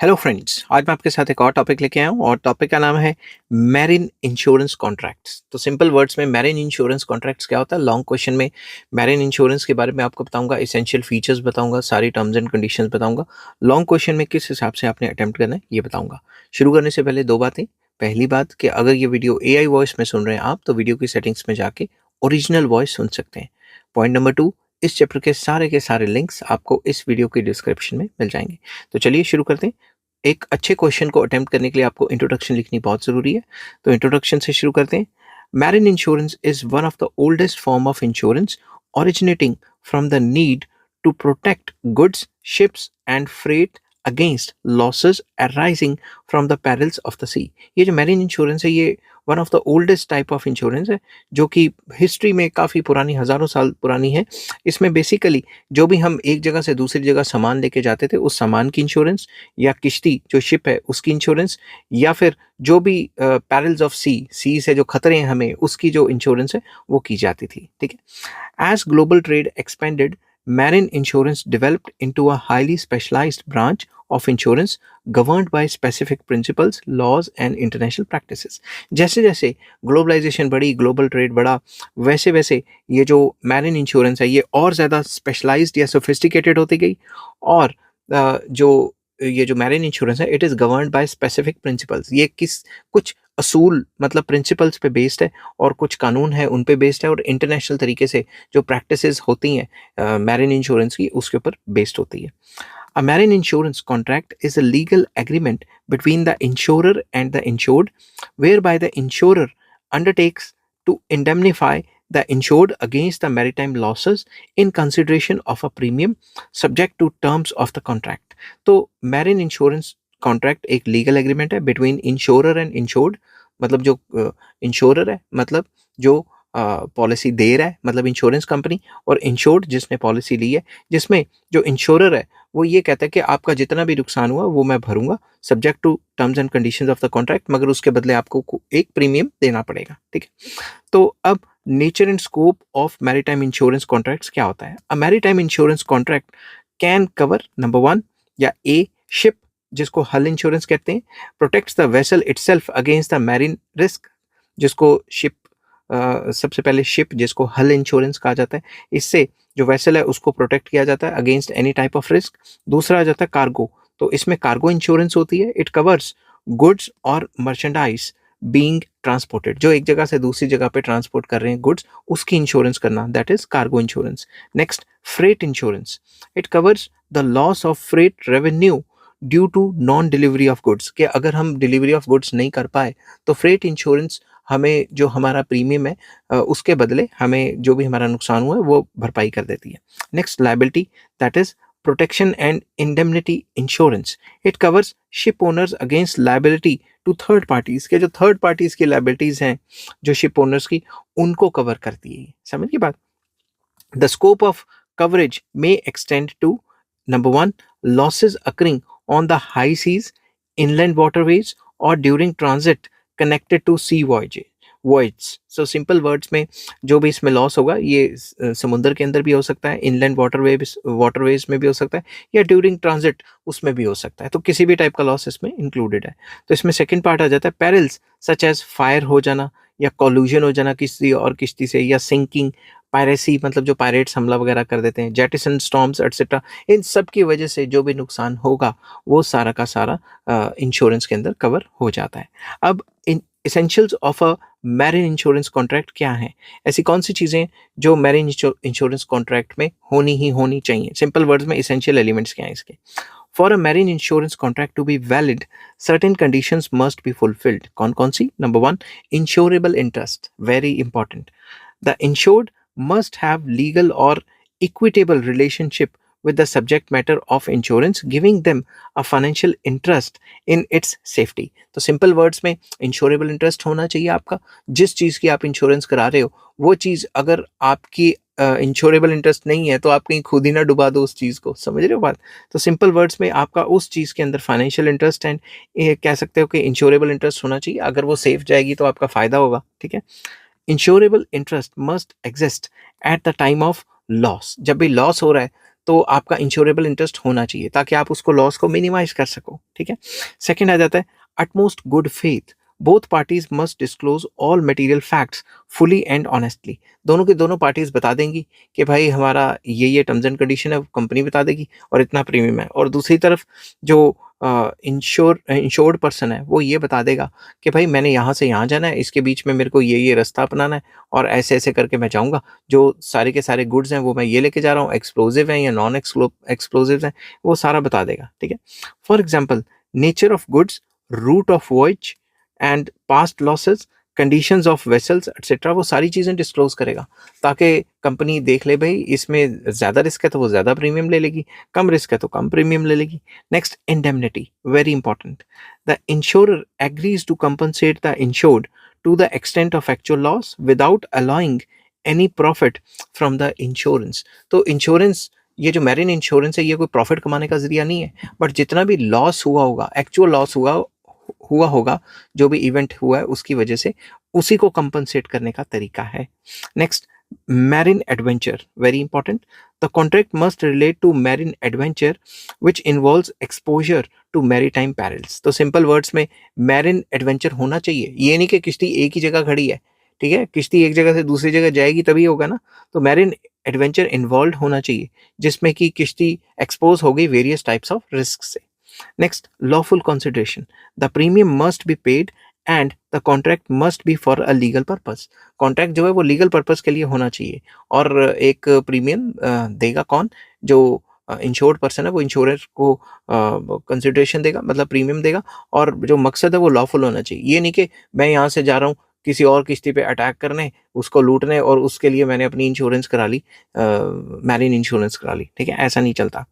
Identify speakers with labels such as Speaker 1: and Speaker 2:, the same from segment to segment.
Speaker 1: Hello friends, आज मैं आपके साथ एक और टॉपिक लेके आया हूँ और टॉपिक का नाम है मैरिन इंश्योरेंस कॉन्ट्रैक्ट्स। तो सिंपल वर्ड्स में मैरिन इंश्योरेंस कॉन्ट्रैक्ट्स क्या होता है। लॉन्ग क्वेश्चन में मैरिन इंश्योरेंस के बारे में आपको बताऊंगा, एसेंशियल फीचर्स बताऊंगा, सारी टर्म्स एंड कंडीशंस बताऊंगा। लॉन्ग क्वेश्चन में किस हिसाब से आपने अटेम्प्ट करना है ये बताऊंगा। शुरू करने से पहले दो बातें। पहली बात कि अगर ये वीडियो एआई वॉइस में सुन रहे हैं आप, तो वीडियो की सेटिंग्स में जाके ओरिजिनल वॉइस सुन सकते हैं। पॉइंट नंबर टू, इस चैप्टर के सारे लिंक्स आपको इस वीडियो की डिस्क्रिप्शन में मिल जाएंगे। तो चलिए शुरू करते हैं। एक अच्छे क्वेश्चन को अटेम्प्ट करने के लिए आपको इंट्रोडक्शन लिखनी बहुत ज़रूरी है। तो इंट्रोडक्शन से शुरू करते हैं। Marine insurance is one of the oldest form of insurance originating from the need to protect goods, ships and freight against losses arising from the perils of the sea। ये जो मैरिन इंश्योरेंस है ये one of the oldest type of insurance है, जो कि history में काफ़ी पुरानी, हज़ारों साल पुरानी है। इसमें बेसिकली जो भी हम एक जगह से दूसरी जगह सामान लेके जाते थे, उस सामान की इंश्योरेंस, या किश्ती जो शिप है उसकी इंश्योरेंस, या फिर जो भी पैरल्स ऑफ सी से जो खतरे हैं हमें, उसकी जो इंश्योरेंस है वो की जाती थी। ठीक है। As global trade expanded, marine insurance developed into a highly specialized branch of insurance governed by specific principles, laws and international practices। जैसे जैसे ग्लोबलाइजेशन बढ़ी, ग्लोबल ट्रेड बढ़ा, वैसे वैसे ये जो मैरिन इंश्योरेंस है ये और ज़्यादा स्पेशलाइज्ड या सोफिस्टिकेटेड होती गई। और जो ये जो मैरिन इंश्योरेंस है it is governed by specific principles. ये कुछ असूल मतलब प्रिंसिपल्स पे बेस्ड है, और कुछ कानून है उन पे बेस्ड है, और इंटरनेशनल तरीके से जो प्रैक्टिसेस होती हैं मैरिन इंश्योरेंस की उसके ऊपर बेस्ड होती है। A marine insurance contract is a legal agreement between the insurer and the insured, whereby the insurer undertakes to indemnify the insured against the maritime losses in consideration of a premium subject to terms of the contract। तो marine insurance contract एक legal agreement है between insurer and insured. मतलब जो insurer है मतलब जो policy दे रहा है, मतलब इंश्योरेंस कंपनी, और इंश्योर्ड जिसने पॉलिसी ली है, जिसमें जो इंश्योरर है वो ये कहता है कि आपका जितना भी नुकसान हुआ वो मैं भरूंगा subject to terms and conditions of the contract, मगर उसके बदले आपको एक प्रीमियम देना पड़ेगा। ठीक है। तो अब nature and scope of maritime insurance contracts क्या होता है। A maritime insurance contract can cover number one, या ए शिप जिसको हल इंश्योरेंस कहते हैं, protects the vessel itself against the marine risk, जिसको शिप सबसे पहले शिप जिसको हल इंश्योरेंस कहा जाता है, इससे जो वेसल है उसको प्रोटेक्ट किया जाता है against any type of risk. दूसरा आ जाता है कार्गो, तो इसमें कार्गो इंश्योरेंस होती है। इट कवर्स गुड्स और मर्चेंडाइज बीइंग ट्रांसपोर्टेड, जो एक जगह से दूसरी जगह पे ट्रांसपोर्ट कर रहे हैं गुड्स, उसकी इंश्योरेंस करना, that is cargo insurance. Next, freight insurance. It covers the loss of freight revenue due to non delivery of goods, कि अगर हम डिलीवरी ऑफ गुड्स नहीं कर पाए तो फ्रेट इंश्योरेंस हमें जो हमारा प्रीमियम है उसके बदले हमें जो भी हमारा नुकसान हुआ है वो भरपाई कर देती है। Next, liability, that is protection and indemnity insurance. It covers ship owners against liability to third parties, के जो थर्ड पार्टीज की लायबिलिटीज हैं जो शिप ओनर्स की, उनको कवर करती है। समझ की बात। The scope of coverage may extend to number one, losses occurring on the high seas, inland waterways, or during transit connected to sea voyages। So simple words में जो भी इसमें लॉस होगा ये समुद्र के अंदर भी हो सकता है, इनलैंड वाटरवेज में भी हो सकता है, या ड्यूरिंग ट्रांजिट उसमें भी हो सकता है। तो किसी भी टाइप का लॉस इसमें इंक्लूडेड है। तो इसमें सेकंड पार्ट आ जाता है पेरिल्स सच एज फायर हो जाना, या कॉल्यूजन हो जाना किसी और किश्ती से, या सिंकिंग, पायरेसी मतलब जो पायरेट्स हमला वगैरह कर देते हैं, जेटिसन स्टॉर्म्स एटसेट्रा, इन सब की वजह से जो भी नुकसान होगा वो सारा का सारा इंश्योरेंस के अंदर कवर हो जाता है। अब इन essentials of a marine insurance contract क्या है, ऐसी कौन सी चीज़ें जो मैरिन इंश्योरेंस कॉन्ट्रैक्ट में होनी ही होनी चाहिए। सिंपल वर्ड्स में एसेंशियल एलिमेंट्स क्या हैं इसके। For a marine insurance contract to be valid certain conditions must be fulfilled. कौन कौन सी। Number one, insurable interest, very important. The insured must have legal or equitable relationship with the subject matter of insurance, giving them a financial interest in its safety। तो simple words में insurable interest होना चाहिए आपका। जिस चीज़ की आप insurance करा रहे हो वो चीज़ अगर आपकी इंश्योरेबल इंटरेस्ट नहीं है तो आप कहीं खुद ही ना डुबा दो उस चीज़ को। समझ रहे हो बात। तो सिंपल वर्ड्स में आपका उस चीज़ के अंदर फाइनेंशियल इंटरेस्ट एंड कह सकते हो कि इंश्योरेबल इंटरेस्ट होना चाहिए। अगर वो सेफ जाएगी तो आपका फ़ायदा होगा। ठीक है। Insurable interest must exist at the time of loss. जब भी लॉस हो रहा है तो आपका इंश्योरेबल इंटरेस्ट होना चाहिए ताकि आप उसको लॉस को मिनिमाइज कर सको, ठीक है। सेकंड आ जाता है utmost good faith, both parties must disclose all material facts fully and honestly. दोनों की दोनों पार्टीज बता देंगी कि भाई हमारा ये टर्म्स एंड कंडीशन है, कंपनी बता देगी और इतना प्रीमियम है, और दूसरी तरफ जो इंश्योर्ड पर्सन है वो ये बता देगा कि भाई मैंने यहाँ से यहाँ जाना है, इसके बीच में मेरे को ये रास्ता अपनाना है और ऐसे ऐसे करके मैं जाऊँगा, जो सारे के सारे गुड्स हैं वो मैं ये लेके जा रहा हूँ, एक्सप्लोजिव हैं या नॉन एक्सप्लोजिव हैं, वो सारा बता देगा, ठीक है। For example nature of goods, route of voyage and past losses, conditions of vessels etcetera, वो सारी चीज़ें डिस्क्लोज करेगा ताकि कंपनी देख ले भाई इसमें ज़्यादा रिस्क है तो वो ज़्यादा प्रीमियम ले लेगी, कम रिस्क है तो कम प्रीमियम ले लेगी। Next indemnity, very important, the insurer agrees to compensate the insured to the extent of actual loss without allowing any profit from the insurance। तो इंश्योरेंस, ये जो मैरिन इंश्योरेंस है ये कोई प्रॉफिट कमाने का जरिया नहीं है, बट जितना भी लॉस हुआ होगा, एक्चुअल लॉस हुआ होगा, जो भी इवेंट हुआ है उसकी वजह से, उसी को कंपनसेट करने का तरीका है। Next marine adventure, very important, the contract must relate to marine adventure which involves exposure to maritime perils. तो सिंपल वर्ड्स में मैरिन एडवेंचर होना चाहिए, ये नहीं कि किश्ती एक ही जगह खड़ी है, ठीक है, किश्ती एक जगह से दूसरी जगह जाएगी तभी होगा ना, तो मैरिन एडवेंचर इन्वॉल्व होना चाहिए जिसमें कि किश्ती एक्सपोज हो गई वेरियस टाइप्स ऑफ रिस्क से। Next lawful consideration, the premium must be paid and the contract must be for a legal purpose. Contract जो है वो लीगल पर्पस के लिए होना चाहिए, और एक प्रीमियम देगा कौन, जो इंश्योर्ड पर्सन है वो इंश्योरर को कंसिडरेशन देगा, मतलब प्रीमियम देगा, और जो मकसद है वो लॉफुल होना चाहिए। ये नहीं कि मैं यहाँ से जा रहा हूँ किसी और किश्ती पे अटैक करने, उसको लूटने, और उसके लिए मैंने अपनी इंश्योरेंस करा ली, मैरिन इंश्योरेंस करा ली, ठीक है, ऐसा नहीं चलता।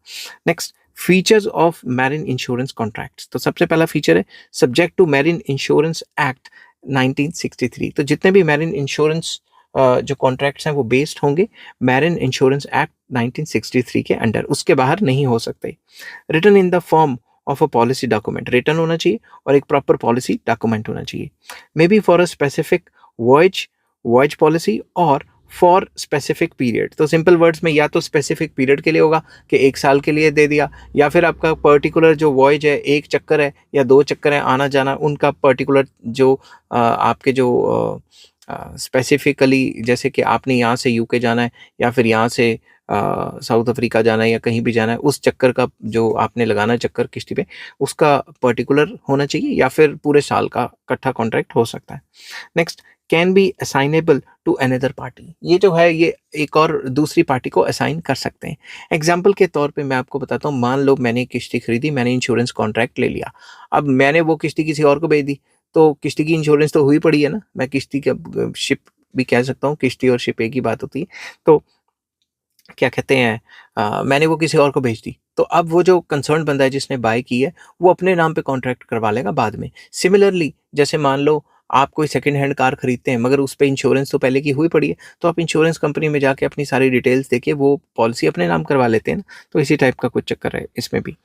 Speaker 1: Next features of marine insurance contracts, तो सबसे पहला फीचर है subject to marine insurance act 1963। तो जितने भी मैरिन इंश्योरेंस जो कॉन्ट्रैक्ट्स हैं वो बेस्ड होंगे मैरिन इंश्योरेंस एक्ट 1963 के अंडर, उसके बाहर नहीं हो सकते। Written in the form of a policy document, written होना चाहिए और एक प्रॉपर पॉलिसी डॉक्यूमेंट होना चाहिए। May be for a specific voyage policy और फॉर स्पेसिफिक पीरियड। तो सिंपल वर्ड्स में या तो स्पेसिफिक पीरियड के लिए होगा कि 1 साल के लिए दे दिया, या फिर आपका पर्टिकुलर जो वॉयज है, 1 चक्कर है या 2 चक्कर है आना जाना, उनका पर्टिकुलर जो आपके जो स्पेसिफिकली, जैसे कि आपने यहाँ से यूके जाना है या फिर यहाँ से साउथ अफ्रीका जाना है या कहीं भी जाना है, उस चक्कर का जो आपने लगाना है चक्कर किश्ती पे, उसका पर्टिकुलर होना चाहिए, या फिर पूरे साल का इकट्ठा कॉन्ट्रैक्ट हो सकता है। Next can be assignable to another party, ये जो है ये एक और दूसरी पार्टी को असाइन कर सकते हैं। एग्जाम्पल के तौर पे मैं आपको बताता हूँ, मान लो मैंने किश्ती खरीदी, मैंने इंश्योरेंस कॉन्ट्रैक्ट ले लिया, अब मैंने वो किश्ती किसी और को भेज दी, तो किश्ती की इंश्योरेंस तो हुई पड़ी है ना, मैं किश्ती का शिप भी कह सकता हूँ, किश्ती और शिप एक ही बात होती है। तो क्या कहते हैं, मैंने वो किसी और को भेज दी, तो अब वो जो कंसर्न बंदा है जिसने बाय की है वो अपने नाम पे कॉन्ट्रैक्ट करवा लेगा बाद में। सिमिलरली जैसे मान लो आप कोई सेकंड हैंड कार खरीदते हैं मगर उस पे इंश्योरेंस तो पहले की हुई पड़ी है, तो आप इंश्योरेंस कंपनी में जाके अपनी सारी डिटेल्स देके वो पॉलिसी अपने नाम करवा लेते हैं ना, तो इसी टाइप का कुछ चक्कर है इसमें भी।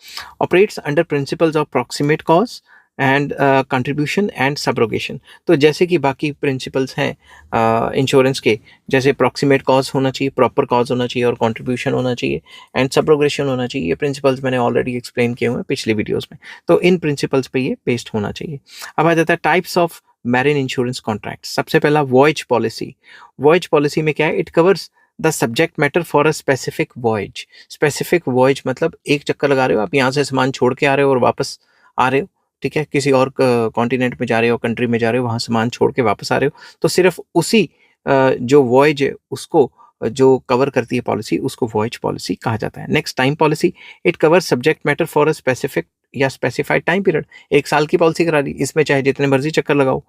Speaker 1: Operates under principles of proximate cause and contribution and subrogation. तो जैसे कि बाकी प्रिंसिपल्स हैं इंश्योरेंस के, जैसे प्रॉक्सिमेट कॉज होना चाहिए, प्रॉपर कॉज होना चाहिए, और कंट्रीब्यूशन होना चाहिए, एंड सब्रोगेशन होना चाहिए। ये प्रिंसिपल्स मैंने ऑलरेडी एक्सप्लेन किए हुए हैं पिछले वीडियोस में, तो इन प्रिंसिपल्स पे ये बेस्ड होना चाहिए। अब आ जाता है types of marine insurance contract. सबसे पहला वॉयज पॉलिसी। वॉयज पॉलिसी में क्या है, it covers the subject matter for a specific voyage. Specific voyage मतलब 1 चक्कर लगा रहे हो आप, यहाँ से सामान छोड़ के आ रहे हो और वापस आ रहे हो, ठीक है, किसी और कॉन्टिनेंट में जा रहे हो, कंट्री में जा रहे हो, वहाँ सामान छोड़ के वापस आ रहे हो, तो सिर्फ उसी जो वॉयज है उसको जो कवर करती है पॉलिसी, उसको वॉयज पॉलिसी कहा जाता है। Next time policy, it cover subject matter for a specific या स्पेसिफाइड टाइम पीरियड। 1 साल की पॉलिसी करा दी, इसमें चाहे जितने मर्जी चक्कर लगाओ।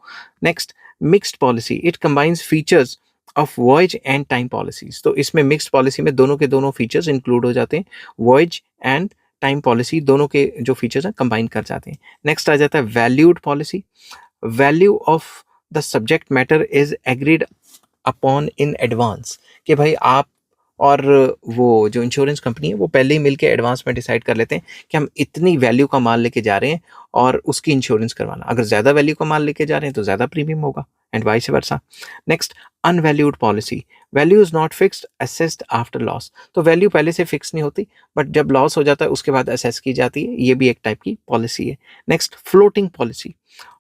Speaker 1: Next mixed policy, it combines features of voyage and time policies. तो इसमें मिक्स्ड पॉलिसी में दोनों के दोनों फीचर्स इंक्लूड हो जाते हैं, वॉयज एंड टाइम पॉलिसी दोनों के जो फीचर्स हैं कंबाइन कर जाते हैं। नेक्स्ट आ जाता है valued policy. Value of the subject matter is agreed upon in advance, कि भाई आप और वो जो इंश्योरेंस कंपनी है वो पहले ही मिलके एडवांस में डिसाइड कर लेते हैं कि हम इतनी वैल्यू का माल लेके जा रहे हैं और उसकी इंश्योरेंस करवाना। अगर ज़्यादा वैल्यू का माल लेके जा रहे हैं तो ज़्यादा प्रीमियम होगा and vice versa. Next, unvalued policy. Value is not fixed, assessed after loss. तो वैल्यू पहले से फिक्स नहीं होती, बट जब लॉस हो जाता है उसके बाद असेस की जाती है। ये भी एक टाइप की पॉलिसी है। Next, floating policy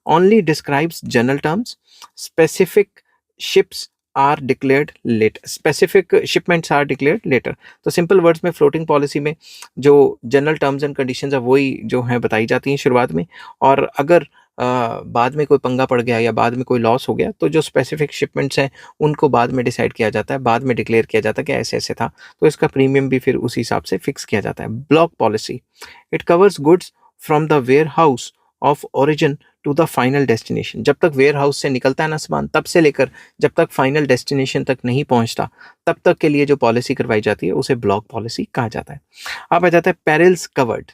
Speaker 1: only describes general terms. Specific ships are declared later. Specific shipments are declared later. तो सिंपल वर्ड्स में फ्लोटिंग पॉलिसी में जो जनरल टर्म्स एंड कंडीशंस है वही जो है बताई जाती हैं शुरुआत में, और अगर बाद में कोई पंगा पड़ गया या बाद में कोई लॉस हो गया तो जो स्पेसिफिक शिपमेंट्स हैं उनको बाद में डिसाइड किया जाता है, बाद में डिक्लेयर किया जाता है कि ऐसे ऐसे था, तो इसका प्रीमियम भी फिर उस हिसाब से फिक्स किया जाता है। Block policy, it covers goods from the warehouse of origin to the final destination. जब तक वेयर हाउस से निकलता है ना सामान, तब से लेकर जब तक फाइनल डेस्टिनेशन तक नहीं पहुंचता, तब तक के लिए जो पॉलिसी करवाई जाती है उसे ब्लॉक पॉलिसी कहा जाता है। अब आ जाता है perils covered.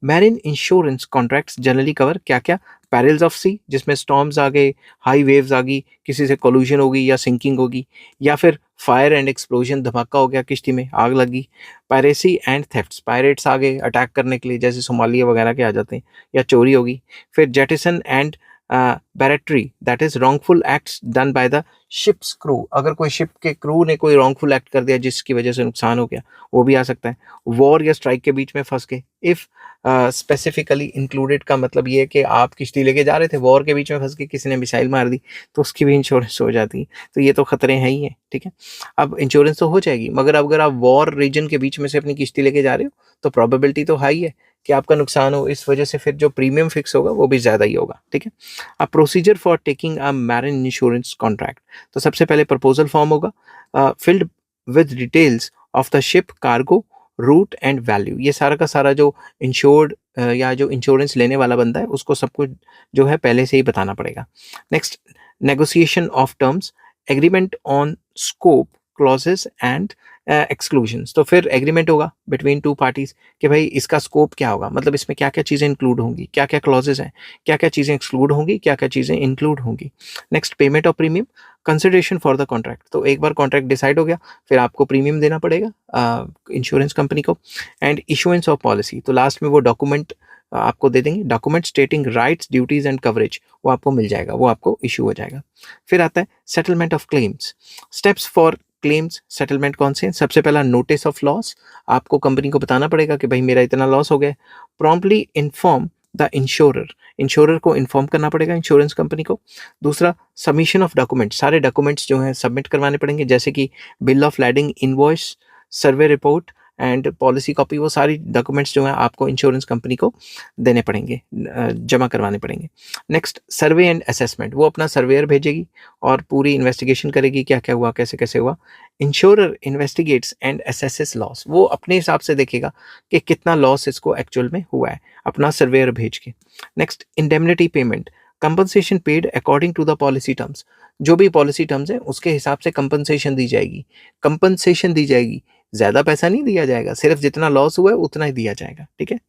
Speaker 1: Marine insurance contracts generally cover क्या क्या? पेरिल्स ऑफ सी, जिसमें स्टॉर्म्स आ गए, हाई वेव्स आ गई, किसी से कोल्यूशन होगी या सिंकिंग होगी, या फिर फायर एंड एक्सप्लोजन, धमाका हो गया, किश्ती में आग लगी। पायरेसी एंड थेफ्ट्स, पायरेट्स आ गए अटैक करने के लिए, जैसे सोमालिया वगैरह के आ जाते हैं, या चोरी होगी। फिर jettison and barratry, that is wrongful acts done by the ship's crew. अगर कोई शिप के क्रू ने कोई रॉन्गफुल एक्ट कर दिया जिसकी वजह से नुकसान हो गया, वो भी आ सकता है। वॉर या स्ट्राइक के बीच में फंस गए, इफ स्पेसिफिकली इंक्लूडेड का मतलब ये है कि आप किश्ती लेके जा रहे थे, वॉर के बीच में फंस के किसी ने मिसाइल मार दी, तो उसकी भी इंश्योरेंस हो जाती है। तो ये तो खतरे हैं ही है, ठीक है। अब इंश्योरेंस तो हो जाएगी, मगर अगर आप वॉर रीजन के बीच में से अपनी किश्ती लेके जा रहे हो तो प्रोबेबिलिटी तो हाई है कि आपका नुकसान हो, इस वजह से फिर जो प्रीमियम फिक्स होगा वो भी ज़्यादा ही होगा, ठीक है। अब procedure for taking a marine insurance contract, तो सबसे पहले प्रपोजल फॉर्म होगा filled with details of the ship, cargo, route and value. ये सारा का सारा जो इंश्योर्ड या जो इंश्योरेंस लेने वाला बंदा है उसको सब कुछ जो है पहले से ही बताना पड़ेगा। Next, negotiation of terms, agreement on scope, clauses and exclusions. तो फिर एग्रीमेंट होगा बिटवीन टू पार्टीज कि भाई इसका स्कोप क्या होगा, मतलब इसमें क्या क्या चीज़ें इंक्लूड होंगी, क्या क्या क्लॉजेस हैं, क्या क्या चीज़ें एक्सक्लूड होंगी, क्या क्या चीज़ें इंक्लूड होंगी। Next, payment of premium, consideration for the contract. तो एक बार कॉन्ट्रैक्ट डिसाइड हो गया फिर आपको प्रीमियम देना पड़ेगा इंश्योरेंस कंपनी को। एंड इशुएंस ऑफ पॉलिसी, तो लास्ट में वो डॉक्यूमेंट आपको दे देंगे, document स्टेटिंग rights, duties and coverage, वो आपको मिल जाएगा, वो आपको इशू हो जाएगा। फिर आता है settlement of claims. Steps for claims settlement कौन से हैं? सबसे पहला, नोटिस ऑफ लॉस, आपको कंपनी को बताना पड़ेगा कि भाई मेरा इतना लॉस हो गया। Promptly inform the insurer, insurer को इन्फॉर्म करना पड़ेगा इंश्योरेंस कंपनी को। दूसरा, सबमिशन ऑफ डॉक्यूमेंट्स, सारे डॉक्यूमेंट्स जो हैं सबमिट करवाने पड़ेंगे, जैसे कि bill of lading, invoice, survey report and policy copy. वो सारी डॉक्यूमेंट्स जो हैं आपको इंश्योरेंस कंपनी को देने पड़ेंगे, जमा करवाने पड़ेंगे। नेक्स्ट, सर्वे एंड असेसमेंट, वो अपना सर्वेयर भेजेगी और पूरी इन्वेस्टिगेशन करेगी क्या क्या हुआ, कैसे कैसे हुआ। Insurer investigates and assesses loss, वो अपने हिसाब से देखेगा कि कितना लॉस इसको एक्चुअल में हुआ है, अपना सर्वेयर भेज के। Next, indemnity payment, compensation paid according to the policy terms, जो भी पॉलिसी टर्म्स हैं उसके हिसाब से कंपनसेशन दी जाएगी। कंपनसेशन दी जाएगी, ज़्यादा पैसा नहीं दिया जाएगा, सिर्फ जितना लॉस हुआ है उतना ही दिया जाएगा, ठीक है।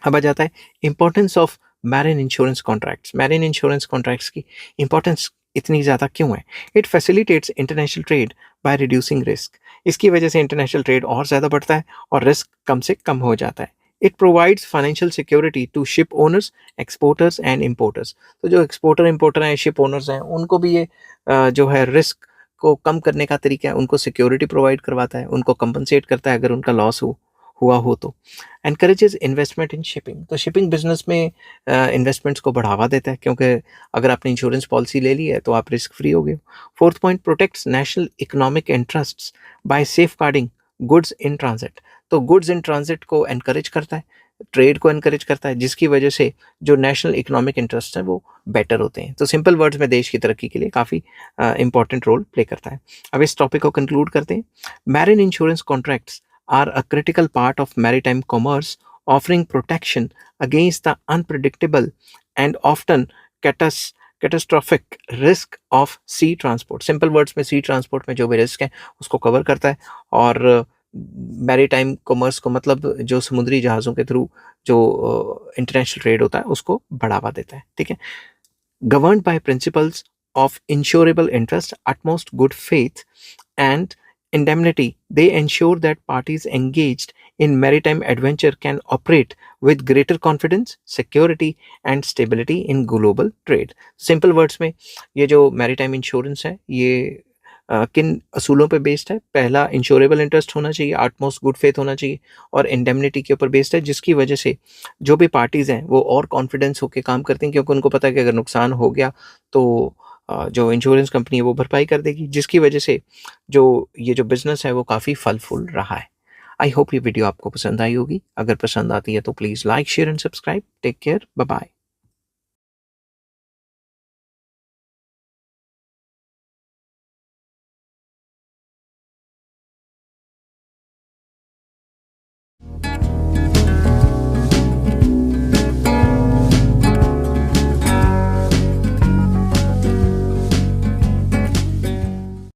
Speaker 1: अब आ जाता है importance of marine insurance contracts. Marine insurance contracts की इंपॉर्टेंस इतनी ज़्यादा क्यों है? It facilitates international trade by reducing risk, इसकी वजह से इंटरनेशनल ट्रेड और ज़्यादा बढ़ता है और रिस्क कम से कम हो जाता है। It provides financial security to ship owners, exporters and importers. तो जो एक्सपोर्टर इम्पोर्टर हैं, शिप ओनर्स हैं, उनको भी ये जो है रिस्क को कम करने का तरीका है, उनको सिक्योरिटी प्रोवाइड करवाता है, उनको कंपनसेट करता है अगर उनका लॉस हुआ हो तो। एनकरेजेस इन्वेस्टमेंट इन शिपिंग, तो शिपिंग बिजनेस में इन्वेस्टमेंट्स को बढ़ावा देता है, क्योंकि अगर आपने इंश्योरेंस पॉलिसी ले ली है तो आप रिस्क फ्री हो गए। Fourth point, protects national economic interests by safeguarding goods in transit. तो गुड्स इन ट्रांजिट को एनकरेज करता है, ट्रेड को एनकरेज करता है, जिसकी वजह से जो नेशनल इकोनॉमिक इंटरेस्ट हैं वो बेटर होते हैं। तो सिंपल वर्ड्स में देश की तरक्की के लिए काफ़ी इंपॉर्टेंट रोल प्ले करता है। अब इस टॉपिक को कंक्लूड करते हैं। Marine insurance contracts are a critical part of maritime commerce, offering protection against the unpredictable and often catastrophic risk of sea transport. Simple words में sea transport में जो भी रिस्क है उसको कवर करता है, और मैरीटाइम कॉमर्स को मतलब जो समुद्री जहाज़ों के थ्रू जो इंटरनेशनल ट्रेड होता है उसको बढ़ावा देता है, ठीक है। Governed by principles of insurable interest, utmost good faith and indemnity, they ensure that parties engaged in maritime adventure can operate with greater confidence, security and stability in global trade. Simple words में ये जो maritime insurance है ये किन असूलों पे based है? पहला, insurable interest होना चाहिए, आटमोस्ट गुड फेथ होना चाहिए, और इंडेमनिटी के ऊपर बेस्ड है, जिसकी वजह से जो भी पार्टीज़ हैं वो और कॉन्फिडेंस होकर काम करती हैं, क्योंकि उनको पता है कि अगर नुकसान हो गया तो जो इंश्योरेंस कंपनी है वो भरपाई कर देगी, जिसकी वजह से जो ये जो बिज़नेस है वो काफ़ी फल-फूल रहा है। आई होप ये वीडियो आपको पसंद आई होगी। अगर पसंद आती है तो please like, share and subscribe. Take care, bye bye.